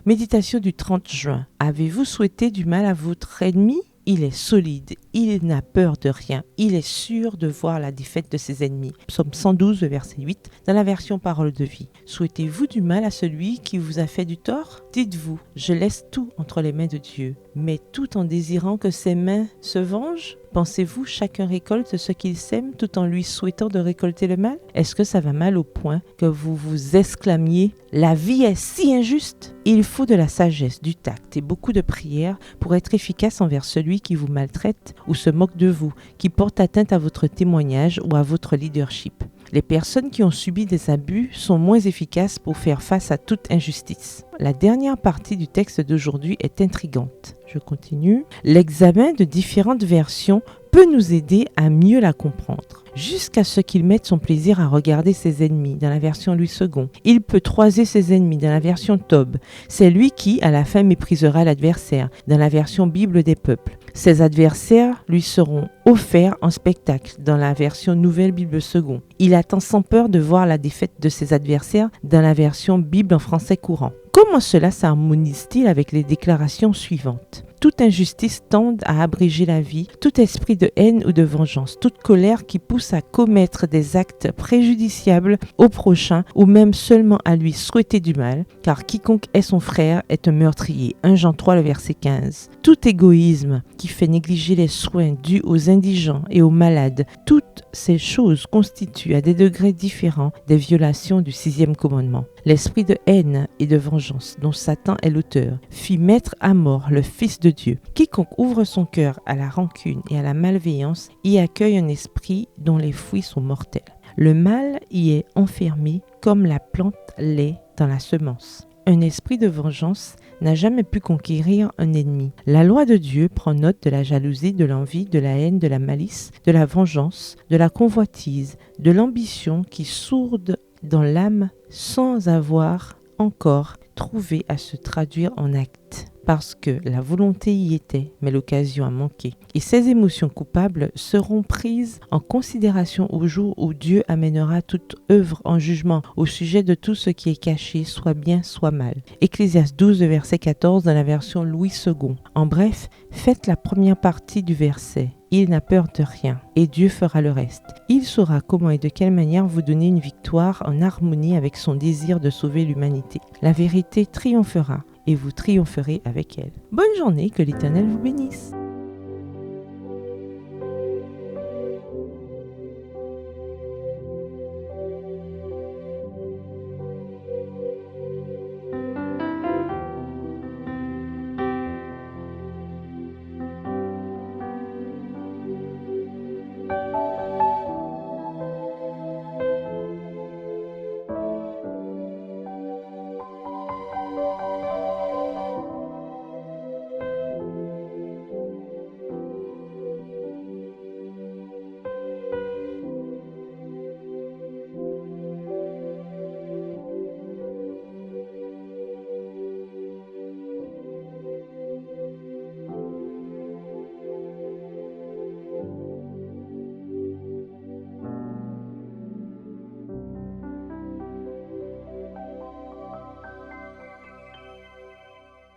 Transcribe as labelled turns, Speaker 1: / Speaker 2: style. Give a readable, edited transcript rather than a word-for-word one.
Speaker 1: Méditation du 30 juin. Avez-vous souhaité du mal à votre ennemi ? Il est solide, il n'a peur de rien, il est sûr de voir la défaite de ses ennemis. Psaume 112, verset 8, dans la version Parole de vie. Souhaitez-vous du mal à celui qui vous a fait du tort ? Dites-vous, je laisse tout entre les mains de Dieu, mais tout en désirant que ses mains se vengent ? Pensez-vous chacun récolte ce qu'il sème tout en lui souhaitant de récolter le mal ? Est-ce que ça va mal au point que vous vous exclamiez « La vie est si injuste !» Il faut de la sagesse, du tact et beaucoup de prières pour être efficace envers celui qui vous maltraite ou se moque de vous, qui porte atteinte à votre témoignage ou à votre leadership. Les personnes qui ont subi des abus sont moins efficaces pour faire face à toute injustice. La dernière partie du texte d'aujourd'hui est intrigante. Je continue. L'examen de différentes versions peut nous aider à mieux la comprendre, jusqu'à ce qu'il mette son plaisir à regarder ses ennemis, dans la version Louis II. Il peut toiser ses ennemis, dans la version Tob. C'est lui qui, à la fin, méprisera l'adversaire, dans la version Bible des peuples. Ses adversaires lui seront offerts en spectacle, dans la version Nouvelle Bible II. Il attend sans peur de voir la défaite de ses adversaires, dans la version Bible en français courant. Comment cela s'harmonise-t-il avec les déclarations suivantes ? Toute injustice tend à abréger la vie, tout esprit de haine ou de vengeance, toute colère qui pousse à commettre des actes préjudiciables au prochain ou même seulement à lui souhaiter du mal, car quiconque est son frère est un meurtrier. 1 Jean 3, le verset 15. Tout égoïsme qui fait négliger les soins dus aux indigents et aux malades, toutes ces choses constituent à des degrés différents des violations du 6e commandement. L'esprit de haine et de vengeance dont Satan est l'auteur fit mettre à mort le Fils de Dieu. Quiconque ouvre son cœur à la rancune et à la malveillance y accueille un esprit dont les fruits sont mortels. Le mal y est enfermé comme la plante l'est dans la semence. Un esprit de vengeance n'a jamais pu conquérir un ennemi. La loi de Dieu prend note de la jalousie, de l'envie, de la haine, de la malice, de la vengeance, de la convoitise, de l'ambition qui sourde dans l'âme sans avoir encore trouvé à se traduire en actes. Parce que la volonté y était, mais l'occasion a manqué. Et ces émotions coupables seront prises en considération au jour où Dieu amènera toute œuvre en jugement au sujet de tout ce qui est caché, soit bien, soit mal. Ecclésiaste 12, verset 14 dans la version Louis II. En bref, faites la première partie du verset. Il n'a peur de rien et Dieu fera le reste. Il saura comment et de quelle manière vous donner une victoire en harmonie avec son désir de sauver l'humanité. La vérité triomphera et vous triompherez avec elle. Bonne journée, que l'Éternel vous bénisse.